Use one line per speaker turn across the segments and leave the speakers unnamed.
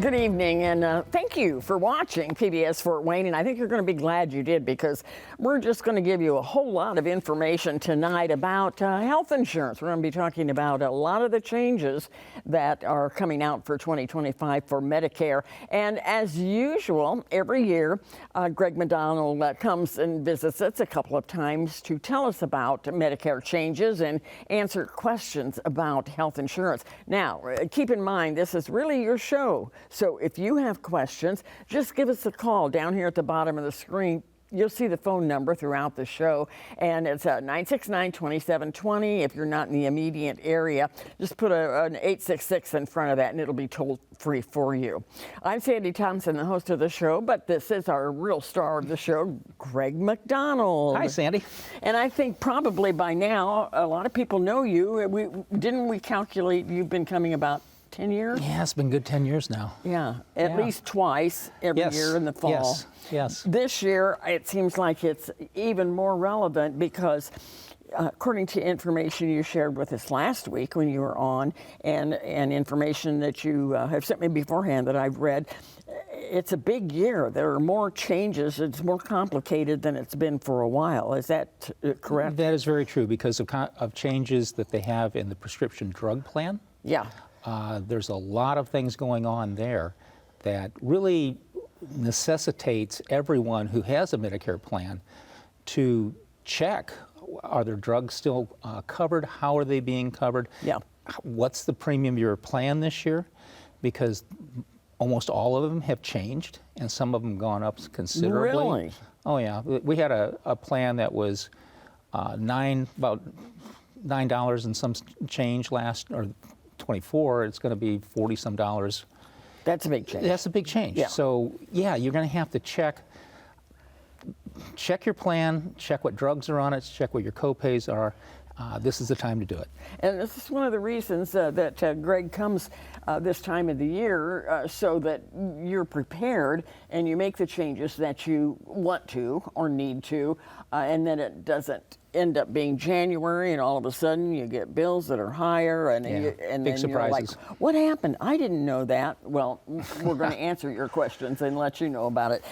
Good evening, and thank you for watching PBS Fort Wayne, and I think you're going to be glad you did, because we're just going to give you a whole lot of information tonight about health insurance. We're going to be talking about a lot of the changes that are coming out for 2025 for Medicare, and as usual, every year, Greg MacDonald comes and visits us a couple of times to tell us about Medicare changes and answer questions about health insurance. Now, keep in mind, this is really your show. So if you have questions, just give us a call down here at the bottom of the screen. You'll see the phone number throughout the show, and it's 969-2720. If you're not in the immediate area, just put an 866 in front of that, and it'll be toll free for you. I'm Sandy Thomson, the host of the show, but this is our real star of the show, Greg MacDonald.
Hi, Sandy.
And I think probably by now, a lot of people know you. Didn't we calculate you've been coming about 10 years?
Yeah, it's been good 10 years now.
Yeah, at least twice every year in the fall.
Yes.
This year, it seems like it's even more relevant because according to information you shared with us last week when you were on, and information that you have sent me beforehand that I've read, it's a big year. There are more changes. It's more complicated than it's been for a while. Is that correct?
That is very true because of changes that they have in the prescription drug plan.
Yeah.
There's a lot of things going on there that really necessitates everyone who has a Medicare plan to check, are their drugs still covered? How are they being covered?
Yeah.
What's the premium of your plan this year? Because almost all of them have changed, and some of them gone up considerably.
Really?
Oh yeah. We had a plan that was about $9 and some change last, or 24, it's going to be 40 some dollars.
That's a big change.
That's a big change.
Yeah.
So yeah, you're going to have to check your plan, check what drugs are on it, check what your co-pays are. This is the time to do it.
And this is one of the reasons that Greg comes this time of the year, so that you're prepared and you make the changes that you want to or need to, and then it doesn't end up being January and all of a sudden you get bills that are higher, and then
big surprises.
You're like, what happened? I didn't know that. Well, we're going to answer your questions and let you know about it.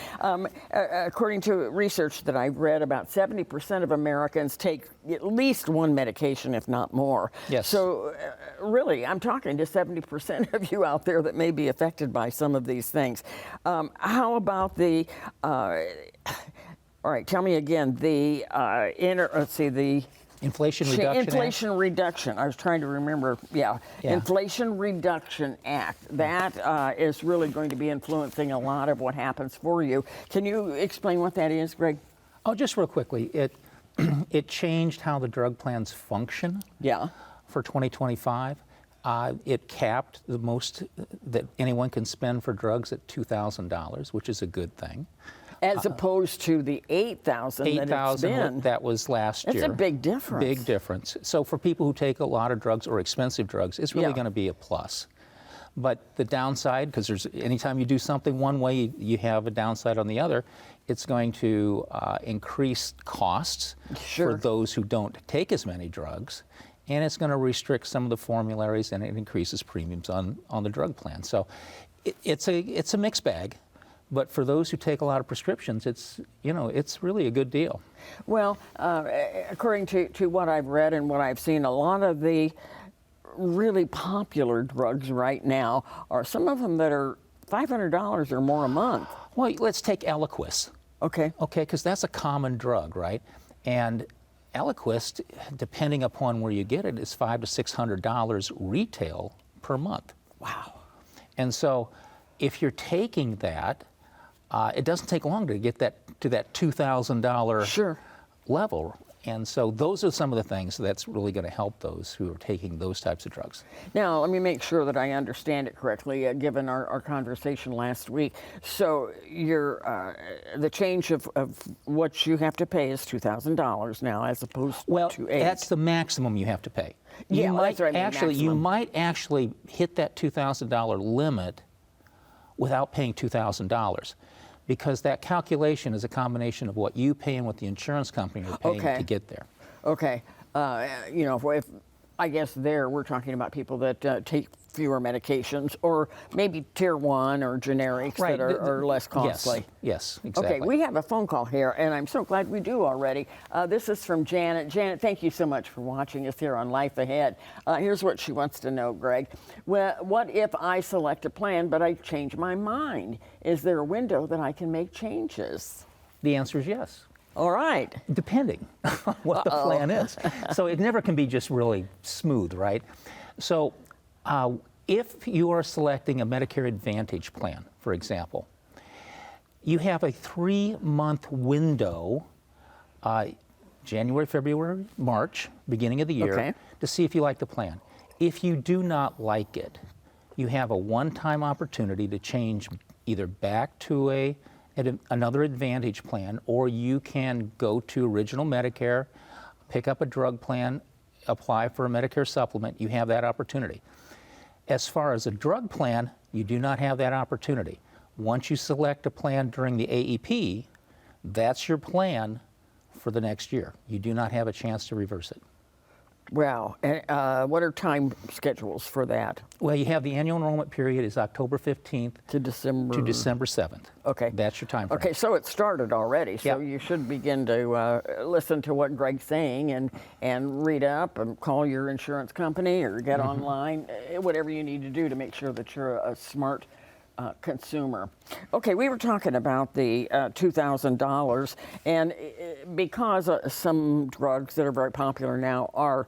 According to research that I've read, about 70% of Americans take at least one medication, if not more.
Yes.
So really, I'm talking to 70% of you out there that may be affected by some of these things. How about the all right, tell me again, the the
Inflation Reduction
Inflation
Act.
Reduction. I was trying to remember. Yeah. Inflation Reduction Act. That is really going to be influencing a lot of what happens for you. Can you explain what that is, Greg?
Oh, just real quickly. It changed how the drug plans function.
Yeah.
For 2025. It capped the most that anyone can spend for drugs at $2,000, which is a good thing.
As opposed to the $8,000 that it's been.
That was last year.
It's a big difference.
Big difference. So for people who take a lot of drugs or expensive drugs, it's really going to be a plus. But the downside, because anytime you do something one way, you have a downside on the other. It's going to increase costs for those who don't take as many drugs, and it's going to restrict some of the formularies, and it increases premiums on the drug plan. So it's a mixed bag. But for those who take a lot of prescriptions, it's really a good deal.
Well, according to what I've read and what I've seen, a lot of the really popular drugs right now are some of them that are $500 or more a month.
Well, let's take Eliquis.
Okay.
Okay, because that's a common drug, right? And Eliquis, depending upon where you get it, is $500 to $600 retail per month.
Wow.
And so if you're taking that, it doesn't take long to get to that $2,000 level. And so those are some of the things that's really going to help those who are taking those types of drugs.
Now, let me make sure that I understand it correctly, given our conversation last week. So the change of what you have to pay is $2,000 now, as opposed to $8,000.
Well, that's the maximum you have to pay.
Yeah, that's right.
You might actually hit that $2,000 limit without paying $2,000. Because that calculation is a combination of what you pay and what the insurance company are paying to get there.
Okay. If I guess we're talking about people that take fewer medications, or maybe tier 1 or generics
Right.
that are less costly.
Yes, exactly.
Okay, we have a phone call here, and I'm so glad we do already. This is from Janet. Janet, thank you so much for watching us here on Life Ahead. Here's what she wants to know, Greg. Well, what if I select a plan, but I change my mind? Is there a window that I can make changes?
The answer is yes.
All right.
Depending on what the plan is. So it never can be just really smooth, right? So if you are selecting a Medicare Advantage plan, for example, you have a 3-month window, January, February, March, beginning of the year,
Okay.
to see if you like the plan. If you do not like it, you have a one-time opportunity to change either back to another Advantage plan, or you can go to Original Medicare, pick up a drug plan, apply for a Medicare supplement. You have that opportunity. As far as a drug plan, you do not have that opportunity. Once you select a plan during the AEP, that's your plan for the next year. You do not have a chance to reverse it.
Wow. And what are time schedules for that?
Well, you have the annual enrollment period is October 15th
To December?
to December 7th.
Okay.
That's your time frame.
Okay, so it started already. So
Yep.
you should begin to listen to what Greg's saying and read up and call your insurance company or get online, whatever you need to do to make sure that you're a smart consumer. Okay, we were talking about the $2,000, and because some drugs that are very popular now are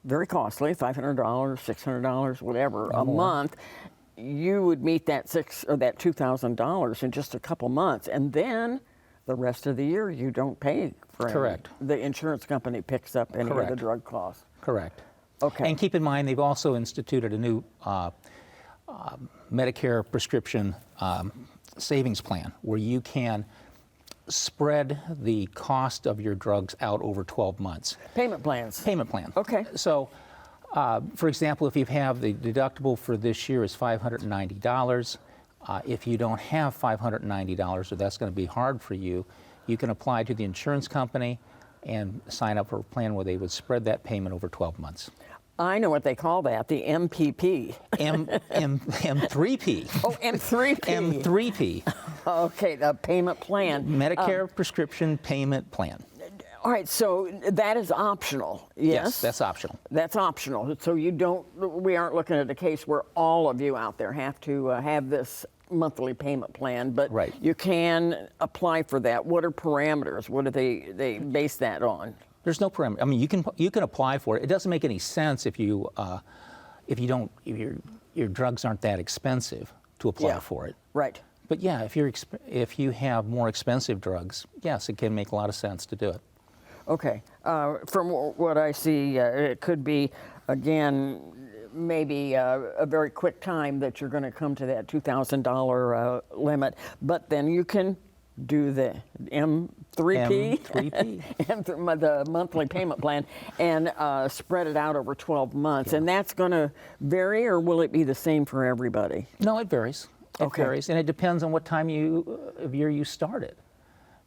very costly, $500, $600, whatever, a month, you would meet that $2,000 in just a couple months, and then the rest of the year you don't pay for any.
Correct.
The insurance company picks up any of the
Correct.
drug costs.
Correct.
Okay.
And keep in mind, they've also instituted a new Medicare prescription savings plan where you can spread the cost of your drugs out over 12 months.
Payment plans.
Payment plan.
Okay.
So, for example, if you have the deductible for this year is $590, if you don't have $590, or that's going to be hard for you, you can apply to the insurance company and sign up for a plan where they would spread that payment over 12 months.
I know what they call that, the MPP.
M3P.
Oh, M3P.
M3P.
Okay, the payment plan.
Medicare prescription payment plan.
All right, so that is optional, yes?
That's optional.
That's optional. So we aren't looking at a case where all of you out there have to have this monthly payment plan, but
Right.
you can apply for that. What are parameters? What do they base that on?
There's no parameter. I mean, you can apply for it. It doesn't make any sense if your drugs aren't that expensive to apply
Yeah.
for it.
Right.
But yeah, if you have more expensive drugs, yes, it can make a lot of sense to do it.
Okay. From what I see, it could be, again, maybe a very quick time that you're going to come to that $2,000 limit, but then you can do the M3P, and the monthly payment plan, and spread it out over 12 months. And that's going to vary, or will it be the same for everybody?
No, it varies. It
Okay.
varies, and it depends on what time of year you started,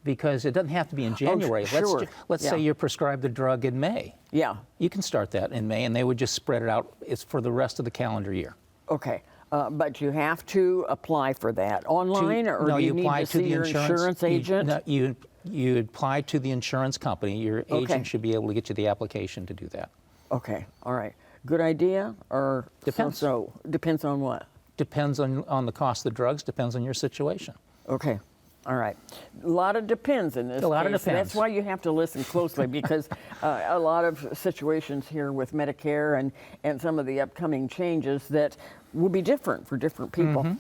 because it doesn't have to be in January.
sure.
Let's
Yeah.
say you're prescribed the drug in May.
Yeah.
You can start that in May, and they would just spread it out. It's for the rest of the calendar year.
Okay. But you have to apply for that online, or
no,
do you
you
need
apply
to see
the
your insurance agent?
You apply to the insurance company. Your
Okay.
agent should be able to get you the application to do that.
Okay. All right. Good idea, or
Depends.
So depends on what?
Depends on the cost of the drugs. Depends on your situation.
Okay. All right. A lot of depends in this
A lot of
case.
depends.
That's why you have to listen closely, because a lot of situations here with Medicare and some of the upcoming changes that will be different for different people.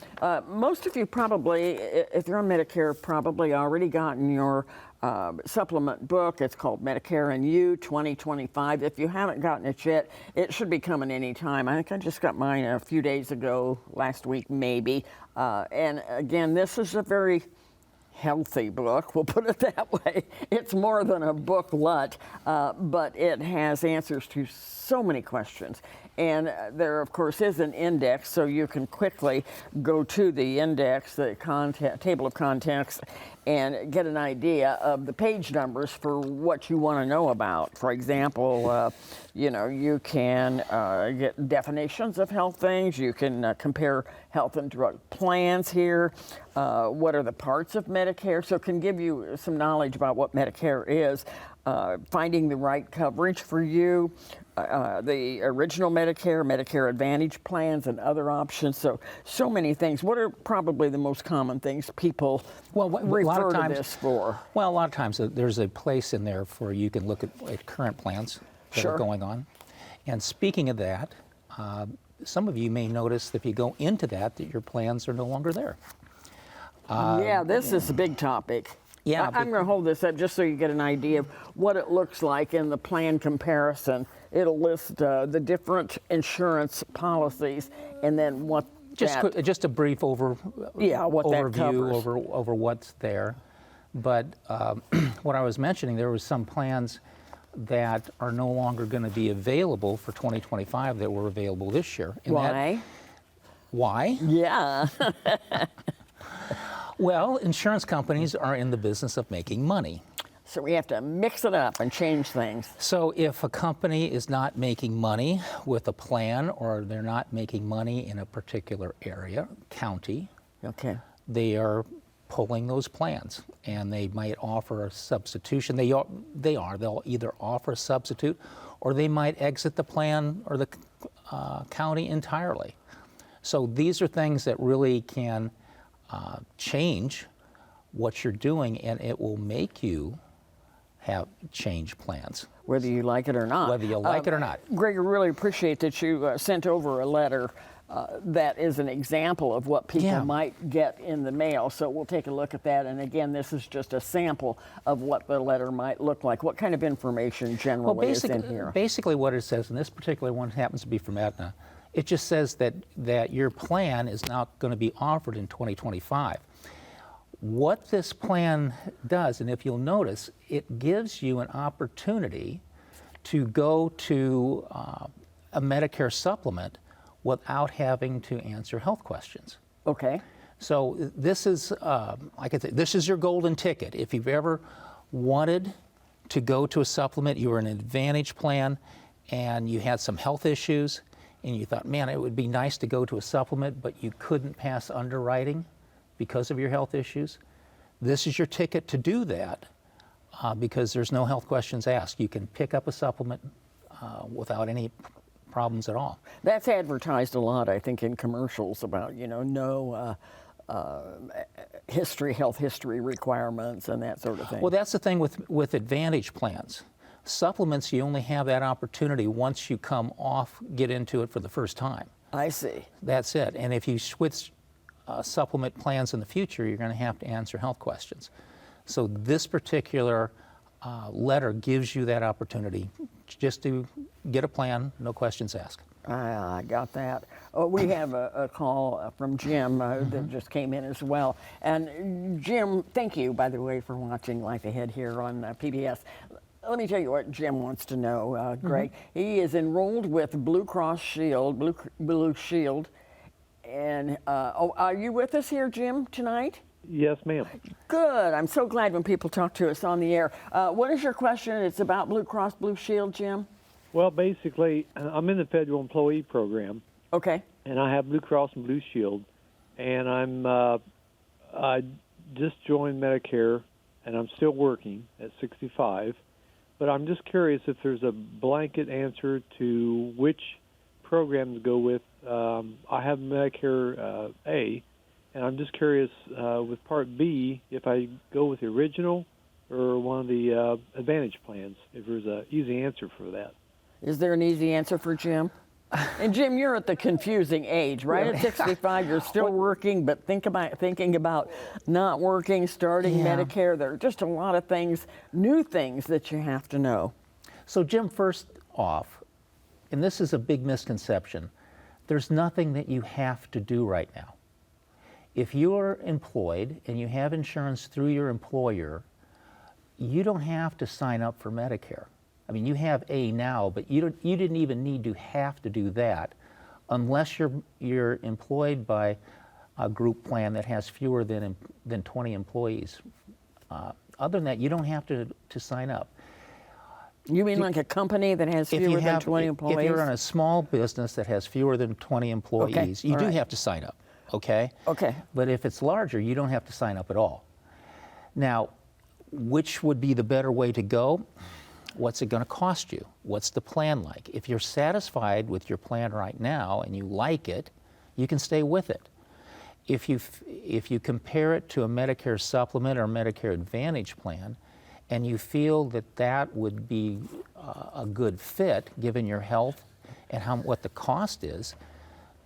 Most of you probably, if you're on Medicare, probably already gotten your supplement book. It's called Medicare and You 2025. If you haven't gotten it yet, it should be coming anytime. I think I just got mine a few days ago, last week maybe. And again, this is a very healthy book, we'll put it that way. It's more than a booklet, but it has answers to so many questions. And there, of course, is an index, so you can quickly go to the index, the table of contents, and get an idea of the page numbers for what you want to know about. For example, you can get definitions of health things. You can compare health and drug plans here. What are the parts of Medicare? So it can give you some knowledge about what Medicare is, finding the right coverage for you, the original Medicare, Medicare Advantage plans, and other options. So many things. What are probably the most common things people refer to this for?
Well, a lot of times there's a place in there for you can look at current plans that are going on. And speaking of that, some of you may notice that if you go into that your plans are no longer there.
Yeah, this is a big topic.
Yeah,
I'm going to hold this up just so you get an idea of what it looks like in the plan comparison. It'll list the different insurance policies and then what
just a brief overview over what's there. But what I was mentioning, there was some plans that are no longer going to be available for 2025 that were available this year.
Why?
Why?
Yeah.
Well, insurance companies are in the business of making money.
So we have to mix it up and change things.
So if a company is not making money with a plan, or they're not making money in a particular area, county, they are pulling those plans, and they might offer a substitution. They'll either offer a substitute, or they might exit the plan or the county entirely. So these are things that really can change what you're doing, and it will make you have change plans.
Whether you like it or not.
Whether you like it or not.
Greg, I really appreciate that you sent over a letter that is an example of what people might get in the mail. So we'll take a look at that. And again, this is just a sample of what the letter might look like. What kind of information generally is in here?
Basically what it says, and this particular one happens to be from Aetna, it just says that your plan is not going to be offered in 2025. What this plan does, and if you'll notice, it gives you an opportunity to go to a Medicare supplement without having to answer health questions.
Okay.
So this is, like I said, this is your golden ticket. If you've ever wanted to go to a supplement, you were in an Advantage plan, and you had some health issues, and you thought, man, it would be nice to go to a supplement, but you couldn't pass underwriting because of your health issues, this is your ticket to do that because there's no health questions asked. You can pick up a supplement without any problems at all.
That's advertised a lot, I think, in commercials about, no health history requirements and that sort of thing.
Well, that's the thing with Advantage plans. Supplements, you only have that opportunity once you get into it for the first time.
I see.
That's it. And if you switch supplement plans in the future, you're going to have to answer health questions. So this particular letter gives you that opportunity just to get a plan, no questions asked.
I got that. Oh, we have a call from Jim that just came in as well. And Jim, thank you, by the way, for watching Life Ahead here on PBS. Let me tell you what Jim wants to know, Greg. He is enrolled with Blue Cross Shield, Blue Shield. And are you with us here, Jim, tonight?
Yes, ma'am.
Good. I'm so glad when people talk to us on the air. What is your question? It's about Blue Cross Blue Shield, Jim?
Well, basically, I'm in the federal employee program.
Okay.
And I have Blue Cross and Blue Shield. And I just joined Medicare, and I'm still working at 65. But I'm just curious if there's a blanket answer to which program to go with. I have Medicare A, and I'm just curious with Part B if I go with the original or one of the Advantage plans, if there's an easy answer for that.
Is there an easy answer for Jim? And Jim, you're at the confusing age, right? At 65, you're still working, but thinking about not working, starting Medicare. There are just a lot of things, new things that you have to know.
So Jim, first off, and this is a big misconception, there's nothing that you have to do right now. If you're employed and you have insurance through your employer, you don't have to sign up for Medicare. I mean, you have A now, but you didn't even need to have to do that unless you're employed by a group plan that has fewer than 20 employees. Other than that, you don't have to sign up.
You mean like a company that has fewer than 20 employees?
If you're on a small business that has fewer than 20 employees, you do have to sign up, okay?
Okay.
But if it's larger, you don't have to sign up at all. Now, which would be the better way to go? What's it going to cost you? What's the plan like? If you're satisfied with your plan right now and you like it, you can stay with it. If you compare it to a Medicare supplement or a Medicare Advantage plan, and you feel that that would be a good fit given your health and what the cost is,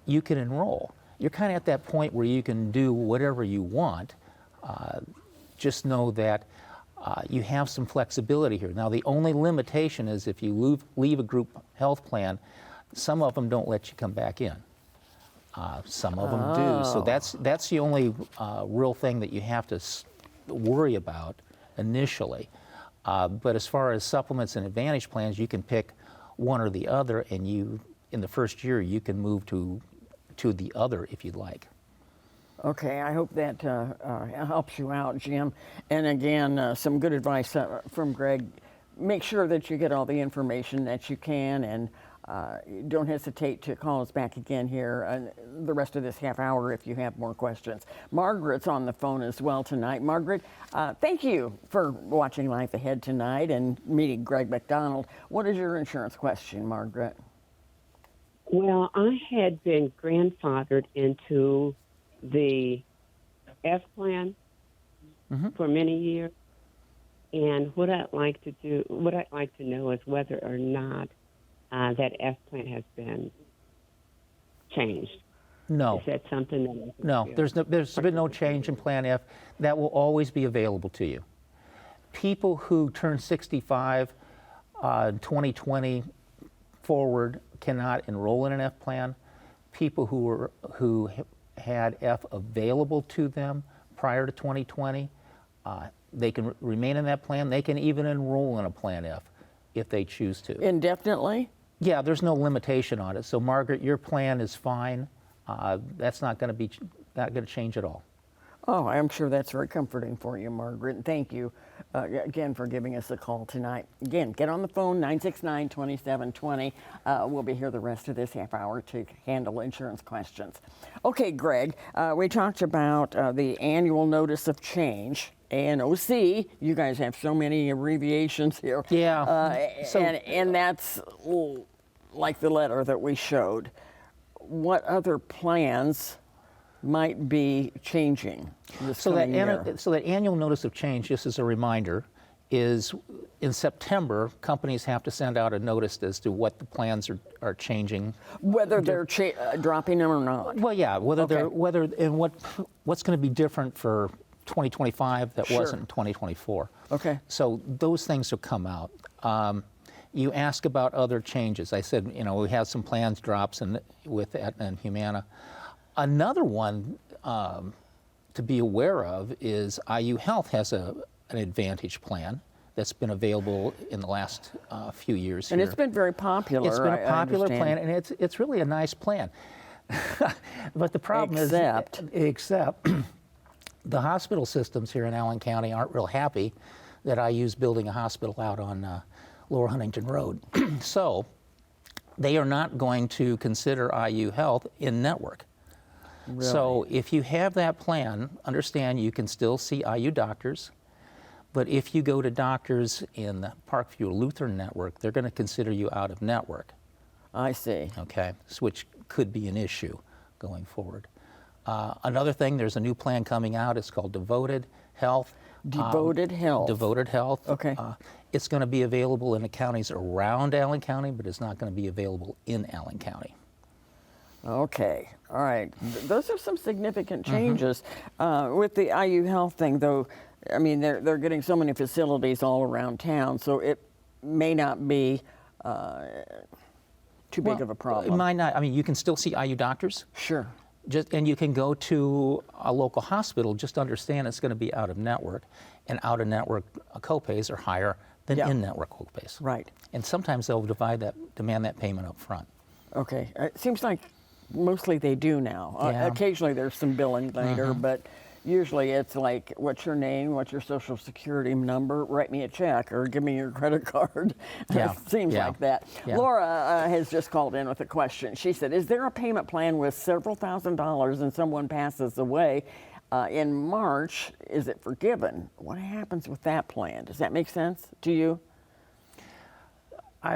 you can enroll. You're kind of at that point where you can do whatever you want. Just know that you have some flexibility here. Now, the only limitation is if you leave a group health plan, some of them don't let you come back in. Some of them do. So that's the only real thing that you have to worry about initially. But as far as supplements and advantage plans, you can pick one or the other, and in the first year you can move to the other if you'd like.
Okay, I hope that helps you out, Jim. And again, some good advice from Greg. Make sure that you get all the information that you can, and don't hesitate to call us back again here the rest of this half hour if you have more questions. Margaret's on the phone as well tonight. Margaret, thank you for watching Life Ahead tonight and meeting Greg MacDonald. What is your insurance question, Margaret?
Well, I had been grandfathered into the F plan for many years, and what I'd like to know is whether or not that F plan has been changed.
No.
Is that something that...
No, there's been no change in Plan F. That will always be available to you. People who turn 65 2020 forward cannot enroll in an F plan. People who had F available to them prior to 2020, they can remain in that plan. They can even enroll in a Plan F if they choose to.
Indefinitely?
Yeah, there's no limitation on it. So, Margaret, your plan is fine. That's not going to change at all.
Oh, I'm sure that's very comforting for you, Margaret. And thank you again for giving us a call tonight. Again, get on the phone, 969-2720. We'll be here the rest of this half hour to handle insurance questions. Okay, Greg, we talked about the annual notice of change. ANOC, you guys have so many abbreviations here.
Yeah.
And that's like the letter that we showed. What other plans might be changing this coming year?
So that annual notice of change, just as a reminder, is in September, companies have to send out a notice as to what the plans are changing.
Whether they're dropping them or not.
Well, yeah, what's going to be different for 2025 that wasn't in 2024.
Okay.
So those things will come out. You ask about other changes. I said, we have some plans drops with Aetna and Humana. Another one to be aware of is IU Health has an Advantage plan that's been available in the last few years.
And
here.
it's been very popular.
It's been a popular plan, and it's really a nice plan. But the problem is, except the hospital systems here in Allen County aren't real happy that IU's building a hospital out on Lower Huntington Road. So they are not going to consider IU Health in network.
Really?
So if you have that plan, understand you can still see IU doctors, but if you go to doctors in the Parkview Lutheran network, they're going to consider you out of network.
I see.
Okay, which could be an issue going forward. Another thing, there's a new plan coming out. It's called Devoted Health.
Devoted Health.
Devoted Health.
Okay.
It's going to be available in the counties around Allen County, but it's not going to be available in Allen County.
Okay. All right. Those are some significant changes. With the IU Health thing, though, I mean, they're getting so many facilities all around town, so it may not be too big of a problem.
It might not. I mean, you can still see IU doctors.
Sure.
And you can go to a local hospital, just understand it's going to be out of network, and out of network copays are higher than in-network copays.
Right.
And sometimes they'll demand that payment up front.
Okay. It seems like mostly they do now.
Yeah.
Occasionally there's some billing later, but usually it's like, what's your name, what's your social security number, write me a check, or give me your credit card.
Yeah.
It seems like that.
Yeah.
Laura has just called in with a question. She said, is there a payment plan with several $1,000s and someone passes away in March? Is it forgiven? What happens with that plan? Does that make sense to you?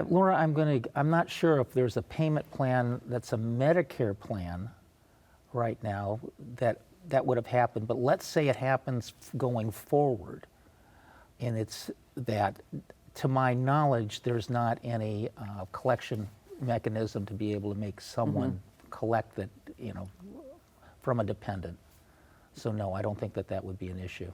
Laura, I'm not sure if there's a payment plan that's a Medicare plan right now that would have happened, but let's say it happens going forward, and it's that, to my knowledge, there's not any collection mechanism to be able to make someone collect that, from a dependent. So no, I don't think that would be an issue.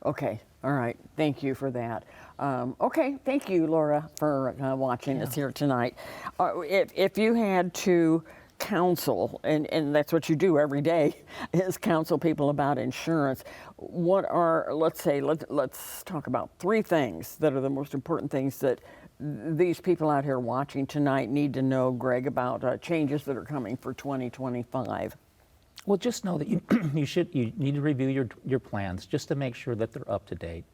Okay, all right. Thank you for that. Okay, thank you, Laura, for watching us here tonight. If you had to counsel, and that's what you do every day, is counsel people about insurance, what are, let's talk about 3 things that are the most important things that these people out here watching tonight need to know, Greg, about changes that are coming for 2025.
Well, just know that you need to review your plans just to make sure that they're up to date.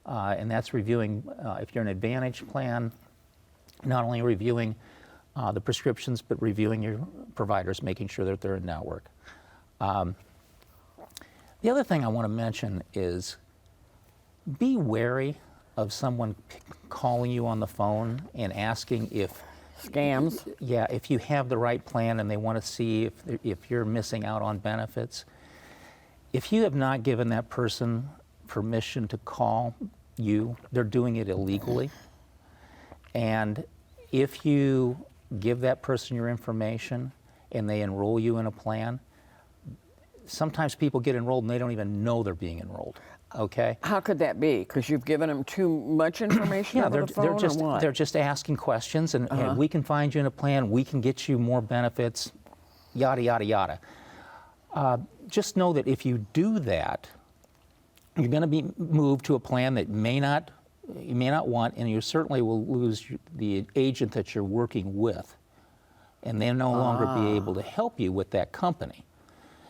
And that's reviewing, if you're an Advantage plan, not only reviewing the prescriptions, but reviewing your providers, making sure that they're in network. The other thing I want to mention is be wary of someone calling you on the phone and asking if
Scams.
Yeah, if you have the right plan and they want to see if you're missing out on benefits. If you have not given that person permission to call you, they're doing it illegally. And if you give that person your information and they enroll you in a plan, sometimes people get enrolled and they don't even know they're being enrolled. Okay.
How could that be? Because you've given them too much information over the phone, or what?
They're just asking questions, and we can find you in a plan. We can get you more benefits, yada yada yada. Just know that if you do that, you're going to be moved to a plan that you may not want, and you certainly will lose the agent that you're working with, and they'll no longer be able to help you with that company.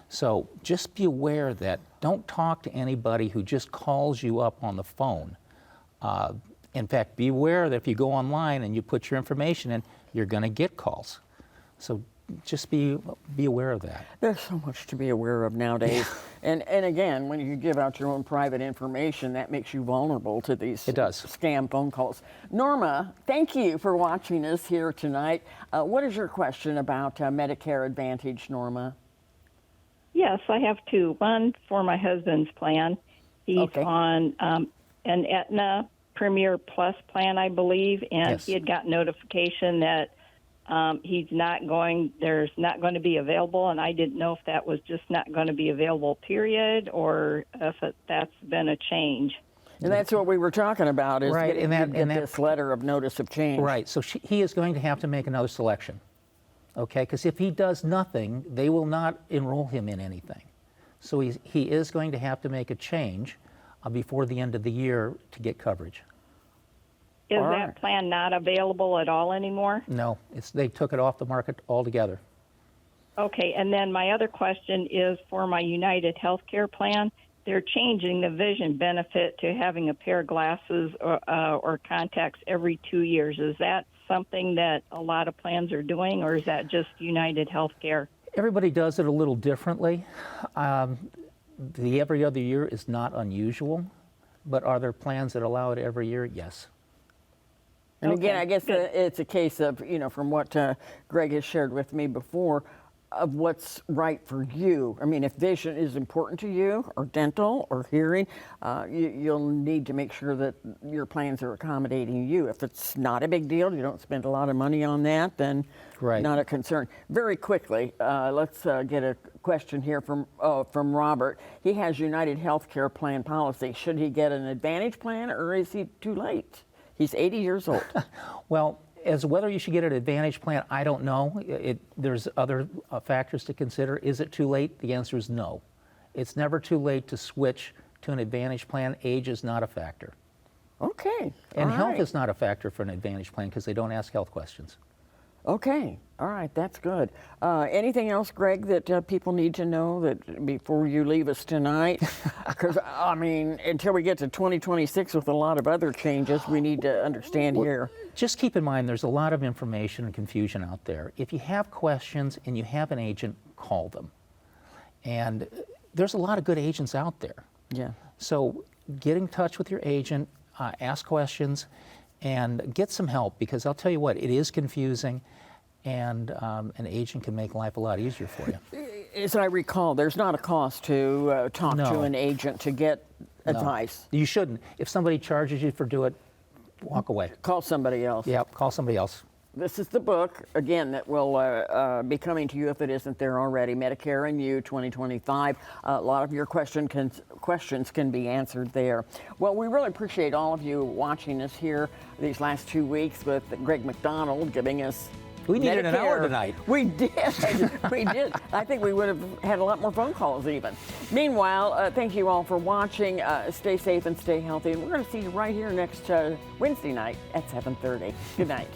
So just be aware that don't talk to anybody who just calls you up on the phone. In fact, be aware that if you go online and you put your information in, you're going to get calls. So just be aware of that.
There's so much to be aware of nowadays. And again, when you give out your own private information, that makes you vulnerable to these scam phone calls. Norma, thank you for watching us here tonight. What is your question about Medicare Advantage, Norma?
Yes, I have 2. One for my husband's plan. He's on an Aetna Premier Plus plan, I believe, and he had got notification that there's not going to be available, and I didn't know if that was just not going to be available, period, or if that's been a change.
And that's what we were talking about, is getting this letter of notice of change.
Right, so he is going to have to make another selection. Okay, because if he does nothing, they will not enroll him in anything. So he is going to have to make a change before the end of the year to get coverage.
Is that plan not available at all anymore?
No, they took it off the market altogether.
Okay, and then my other question is for my United Healthcare plan. They're changing the vision benefit to having a pair of glasses or contacts every 2 years. Is that something that a lot of plans are doing, or is that just United Healthcare?
Everybody does it a little differently. The every other year is not unusual, but are there plans that allow it every year? Yes.
And again, I guess it's a case of, from what Greg has shared with me before, of what's right for you. I mean, if vision is important to you, or dental, or hearing, you'll need to make sure that your plans are accommodating you. If it's not a big deal, you don't spend a lot of money on that, then not a concern. Very quickly, let's get a question here from Robert. He has United Healthcare plan policy. Should he get an Advantage plan, or is he too late? He's 80 years old.
Well, As whether you should get an Advantage plan, I don't know. There's other factors to consider. Is it too late? The answer is no. It's never too late to switch to an Advantage plan. Age is not a factor.
Okay.
And
All
health
right.
is not a factor for an Advantage plan because they don't ask health questions.
Okay. All right. That's good. Anything else, Greg, that people need to know that before you leave us tonight? Because, I mean, until we get to 2026 with a lot of other changes, we need to understand here.
Just keep in mind there's a lot of information and confusion out there. If you have questions and you have an agent, call them. And there's a lot of good agents out there.
Yeah.
So get in touch with your agent, ask questions, and get some help, because I'll tell you what, it is confusing, and an agent can make life a lot easier for you.
As I recall, there's not a cost to talk to
No.
an agent to get
No.
advice.
You shouldn't. If somebody charges you for it, walk away.
Call somebody else.
Yep, call somebody else.
This is the book, again, that will be coming to you if it isn't there already, Medicare and You 2025. A lot of your questions can be answered there. Well, we really appreciate all of you watching us here these last 2 weeks with Greg MacDonald giving us
We needed an hour
Medicare.
tonight.
We did. We did. I think we would have had a lot more phone calls even. Meanwhile, thank you all for watching. Stay safe and stay healthy. And we're going to see you right here next Wednesday night at 7:30. Good night.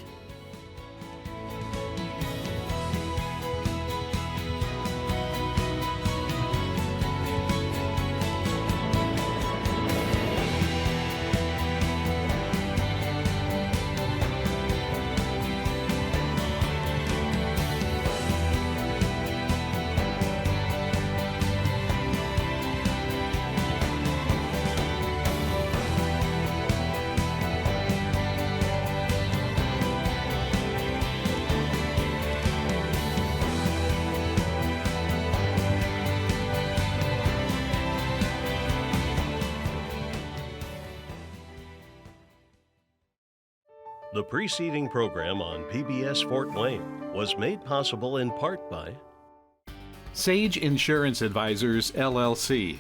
The preceding program on PBS Fort Wayne was made possible in part by
Sage Insurance Advisors, LLC.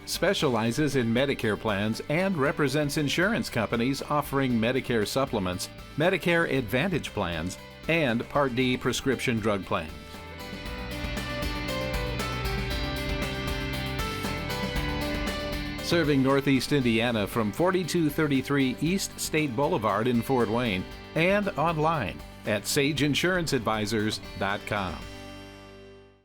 Specializes in Medicare plans and represents insurance companies offering Medicare supplements, Medicare Advantage plans, and Part D prescription drug plans. Serving Northeast Indiana from 4233 East State Boulevard in Fort Wayne and online at sageinsuranceadvisors.com.